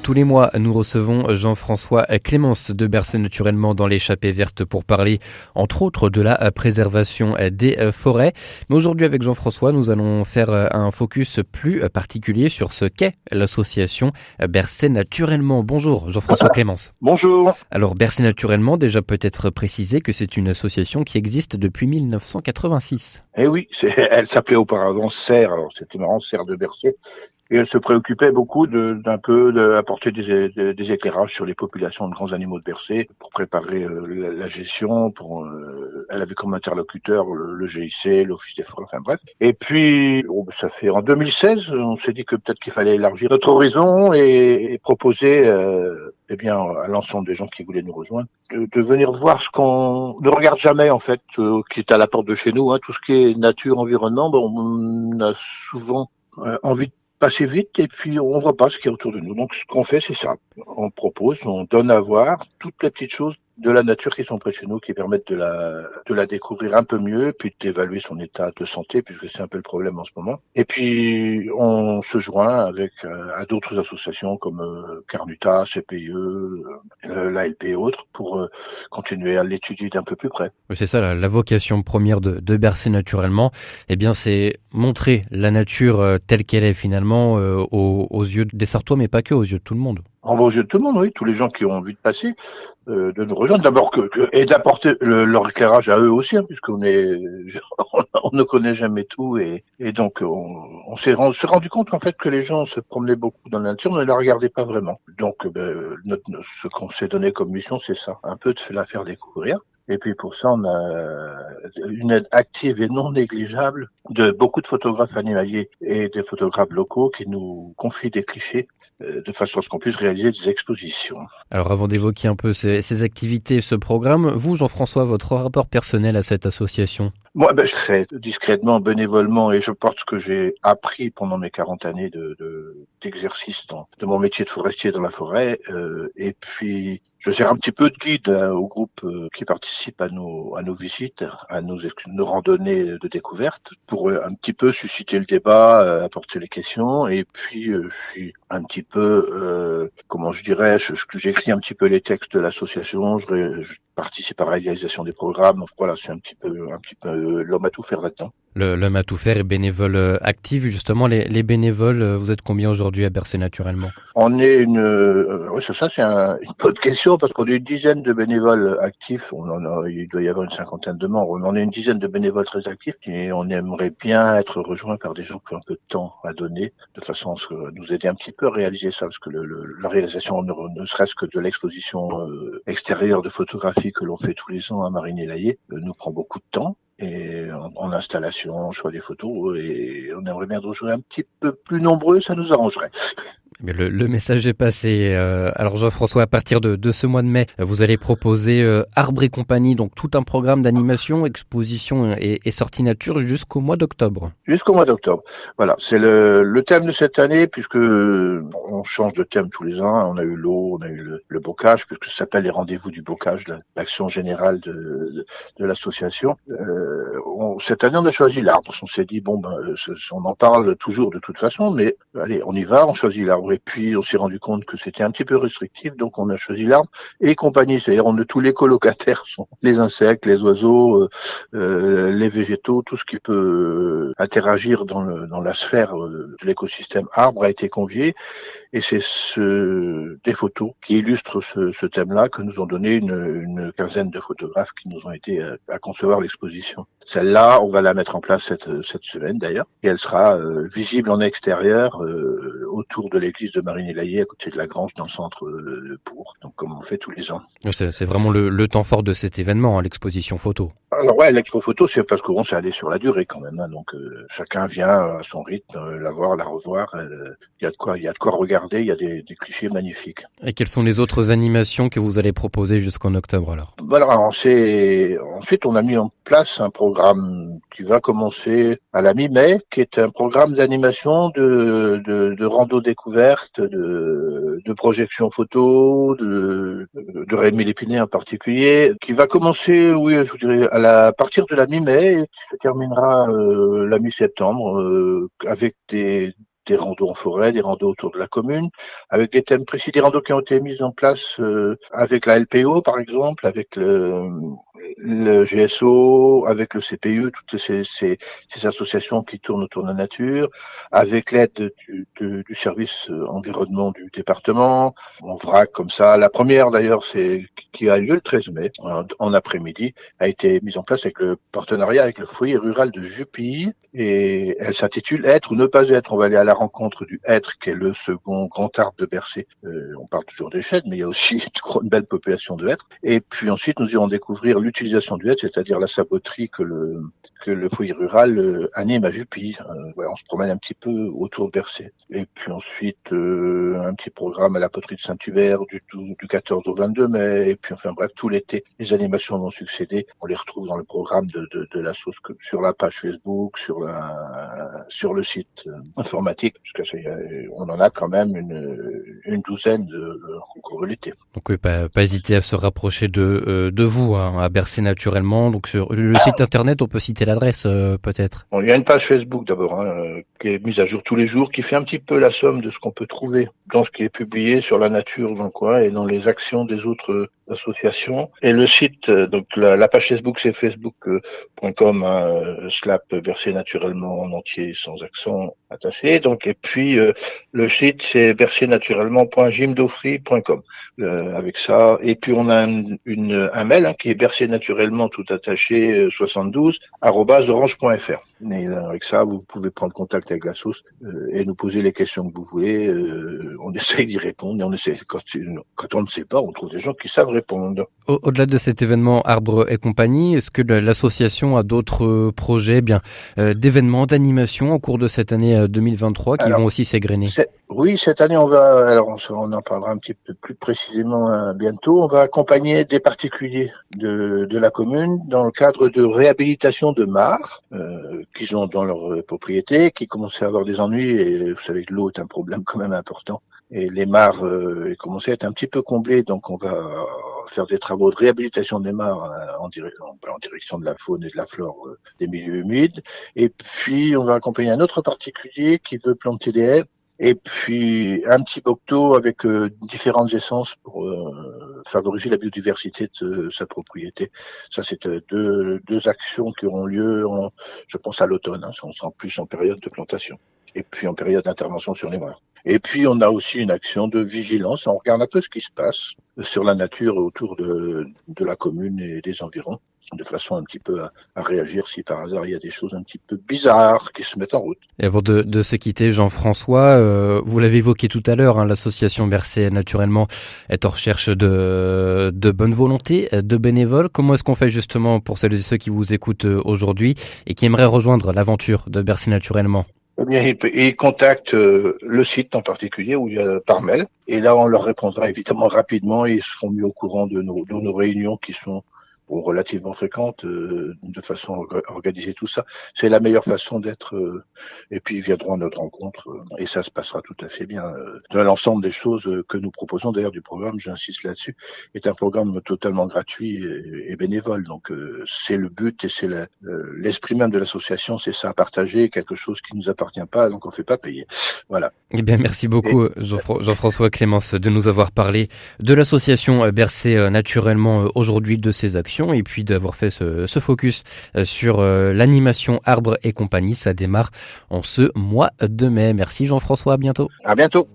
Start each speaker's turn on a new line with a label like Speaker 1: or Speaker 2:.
Speaker 1: Tous les mois, nous recevons Jean-François Clémence de Bercé Naturellement dans l'échappée verte pour parler, entre autres, de la préservation des forêts. Mais aujourd'hui, avec Jean-François, nous allons faire un focus plus particulier sur ce qu'est l'association Bercé Naturellement. Bonjour, Jean-François Clémence.
Speaker 2: Bonjour.
Speaker 1: Alors, Bercé Naturellement, déjà peut-être préciser que c'est une association qui existe depuis 1986.
Speaker 2: Eh oui, elle s'appelait auparavant Serre, alors c'était marrant, Serre de Bercé. Et elle se préoccupait beaucoup d'apporter des éclairages sur les populations de grands animaux de Bercé pour préparer la gestion. Elle avait comme interlocuteur le GIC, l'Office des forêts, enfin bref. Et puis, ça fait en 2016, on s'est dit que peut-être qu'il fallait élargir notre horizon et proposer à l'ensemble des gens qui voulaient nous rejoindre de venir voir ce qu'on ne regarde jamais en fait, qui est à la porte de chez nous. Tout ce qui est nature, environnement, on a souvent envie de passer vite et puis on voit pas ce qui est autour de nous. Donc ce qu'on fait, c'est ça. On propose, on donne à voir toutes les petites choses de la nature qui sont près de chez nous, qui permettent de la découvrir un peu mieux, puis d'évaluer son état de santé, puisque c'est un peu le problème en ce moment. Et puis on se joint avec à d'autres associations comme Carnuta, CPIE, l'ALP et autres, pour continuer à l'étudier d'un peu plus près.
Speaker 1: C'est ça, la vocation première de Bercé Naturellement. Eh bien, c'est montrer la nature telle qu'elle est finalement aux yeux des Sartois, mais pas que, aux yeux de tout le monde.
Speaker 2: Aux yeux de tout le monde, oui, tous les gens qui ont envie de passer, de nous rejoindre d'abord et d'apporter leur éclairage à eux aussi, puisqu'on est, on ne connaît jamais tout et donc on s'est rendu compte en fait que les gens se promenaient beaucoup dans la nature, mais ne la regardaient pas vraiment. Donc ce qu'on s'est donné comme mission, c'est ça, un peu de la faire découvrir. Et puis pour ça, on a une aide active et non négligeable de beaucoup de photographes animaliers et des photographes locaux qui nous confient des clichés de façon à ce qu'on puisse réaliser des expositions.
Speaker 1: Alors avant d'évoquer un peu ces activités, ce programme, vous, Jean-François, votre rapport personnel à cette association?
Speaker 2: Moi, je fais discrètement, bénévolement, et je porte ce que j'ai appris pendant mes 40 années d'exercice de mon métier de forestier dans la forêt. Et puis, je sers un petit peu de guide au groupe qui participe à nos visites, à nos randonnées de découverte, pour un petit peu susciter le débat, apporter les questions. Et puis, je suis un petit peu, j'écris un petit peu les textes de l'association. Je participe à la réalisation des programmes. Donc voilà, c'est un petit peu l'homme à tout faire là-dedans.
Speaker 1: L'homme à tout faire et bénévole actif, justement, les bénévoles, vous êtes combien aujourd'hui à Bercé Naturellement?
Speaker 2: On est oui, c'est une bonne question parce qu'on est une dizaine de bénévoles actifs. Il doit y avoir une cinquantaine de membres. Mais on est une dizaine de bénévoles très actifs et on aimerait bien être rejoints par des gens qui ont un peu de temps à donner de façon à nous aider un petit peu à réaliser ça parce que la réalisation ne serait-ce que de l'exposition extérieure de photographie que l'on fait tous les ans à Marigny-l'Aillé nous prend beaucoup de temps. Et en installation, en choix des photos, et on aimerait bien rejoindre un petit peu plus nombreux, ça nous arrangerait.
Speaker 1: Mais le message est passé. Alors Jean-François, à partir de ce mois de mai, vous allez proposer Arbre et compagnie, donc tout un programme d'animation, exposition et sortie nature jusqu'au mois d'octobre.
Speaker 2: Jusqu'au mois d'octobre. Voilà, c'est le thème de cette année, puisque on change de thème tous les ans. On a eu l'eau, on a eu le bocage, puisque ça s'appelle les rendez-vous du bocage, l'action générale de l'association. Cette année, on a choisi l'arbre. On s'est dit, on en parle toujours de toute façon, mais allez, on y va, on choisit l'arbre. Et puis, on s'est rendu compte que c'était un petit peu restrictif, donc on a choisi l'arbre et compagnie. C'est-à-dire, tous les colocataires sont les insectes, les oiseaux, les végétaux, tout ce qui peut interagir dans la sphère de l'écosystème arbre a été convié. Et c'est des photos qui illustrent ce thème-là que nous ont donné une quinzaine de photographes qui nous ont aidés à concevoir l'exposition. Celle-là, on va la mettre en place cette semaine d'ailleurs, et elle sera visible en extérieur autour de l'église de Marigny-l'Aillé, à côté de la grange, dans le centre de Bourg, donc comme on fait tous les ans.
Speaker 1: C'est vraiment le temps fort de cet événement, l'exposition photo.
Speaker 2: Alors ouais, l'expo photo, c'est parce qu'on s'est allé sur la durée quand même, donc chacun vient à son rythme, la voir, la revoir. Il y a de quoi regarder, il y a des clichés magnifiques.
Speaker 1: Et quelles sont les autres animations que vous allez proposer jusqu'en octobre alors?
Speaker 2: Ensuite, on a mis en place un programme qui va commencer à la mi-mai, qui est un programme d'animation de rando découverte, de projection photo, de Rémi Lépiné en particulier, qui va commencer, oui, je vous dirais, à partir de la mi-mai et qui se terminera la mi-septembre avec des des randos en forêt, des randos autour de la commune, avec des thèmes précis, des randos qui ont été mis en place avec la LPO par exemple, avec le GSO, avec le CPE, toutes ces associations qui tournent autour de la nature, avec l'aide du service environnement du département. On vrac comme ça. La première d'ailleurs, qui a lieu le 13 mai, en après-midi, a été mise en place avec le partenariat avec le foyer rural de Jupille, et elle s'intitule Être ou ne pas être. On va aller à la rencontre du être, qui est le second grand arbre de Bercé. On parle toujours des chênes, mais il y a aussi une belle population de hêtres. Et puis ensuite, nous irons découvrir l'utilisation du hêtre, c'est-à-dire la saboterie que le foyer rural anime à Jupille. Voilà, on se promène un petit peu autour de Bercé. Et puis ensuite, un petit programme à la poterie de Saint-Hubert du 14 au 22 mai. Et puis enfin bref, tout l'été, les animations vont succéder. On les retrouve dans le programme de la sauce, sur la page Facebook, sur le site informatique, parce que on en a quand même une douzaine au cours de l'été.
Speaker 1: Donc oui, pas hésiter à se rapprocher de vous, hein, à Bercé naturellement. Donc sur le site internet, on peut citer l'adresse peut-être.
Speaker 2: Bon, il y a une page Facebook d'abord, qui est mise à jour tous les jours, qui fait un petit peu la somme de ce qu'on peut trouver dans ce qui est publié sur la nature dans le coin et dans les actions des autres associations. Et le site, donc la page Facebook, c'est facebook.com /Bercé naturellement en entier sans accent attaché. Donc, et puis le site, c'est bercénaturellement.jimdofree.com. Avec ça, et puis on a un mail qui est bercénaturellement tout attaché 72 @orange.fr. Et avec ça, vous pouvez prendre contact avec la sauce et nous poser les questions que vous voulez. On essaye d'y répondre, et on essaie quand on ne sait pas, on trouve des gens qui savent répondre.
Speaker 1: Au-delà de cet événement Arbre et compagnie, est-ce que l'association a d'autres projets, d'événements, d'animation au cours de cette année 2023 qui vont aussi s'égrener?
Speaker 2: Oui, cette année, on en parlera un petit peu plus précisément bientôt. On va accompagner des particuliers de la commune dans le cadre de réhabilitation de mares qu'ils ont dans leur propriété, qui commençaient à avoir des ennuis. Et vous savez que l'eau est un problème quand même important. Et les mares commençaient à être un petit peu comblées, donc on va faire des travaux de réhabilitation des mares en direction de la faune et de la flore des milieux humides. Et puis, on va accompagner un autre particulier qui veut planter des haies. Et puis un petit bocteau avec différentes essences pour favoriser la biodiversité de sa propriété. Ça, c'est deux actions qui auront lieu, je pense, à l'automne. On sera plus en période de plantation. Et puis en période d'intervention sur les mares. Et puis on a aussi une action de vigilance. On regarde un peu ce qui se passe sur la nature autour de la commune et des environs, de façon un petit peu à réagir si par hasard il y a des choses un petit peu bizarres qui se mettent en route.
Speaker 1: Et avant de se quitter, Jean-François, vous l'avez évoqué tout à l'heure, l'association Bercé naturellement est en recherche de bonne volonté, de bénévoles. Comment est-ce qu'on fait justement pour celles et ceux qui vous écoutent aujourd'hui et qui aimeraient rejoindre l'aventure de Bercé naturellement?
Speaker 2: Eh bien, ils contactent le site en particulier, ou par mail, et là on leur répondra évidemment rapidement, et ils seront mis au courant de nos réunions qui sont relativement fréquentes, de façon à organiser tout ça. C'est la meilleure façon d'être, et puis ils viendront à notre rencontre, et ça se passera tout à fait bien. L'ensemble des choses que nous proposons, d'ailleurs du programme, j'insiste là-dessus, est un programme totalement gratuit et bénévole. Donc c'est le but et c'est l'esprit même de l'association, c'est ça, partager quelque chose qui ne nous appartient pas, donc on ne fait pas payer. Voilà.
Speaker 1: Eh bien, merci beaucoup Jean-François Clémence de nous avoir parlé de l'association Bercé naturellement aujourd'hui, de ses actions, et puis d'avoir fait ce focus sur l'animation Arbre et compagnie. Ça démarre en ce mois de mai. Merci Jean-François, à bientôt.
Speaker 2: À bientôt.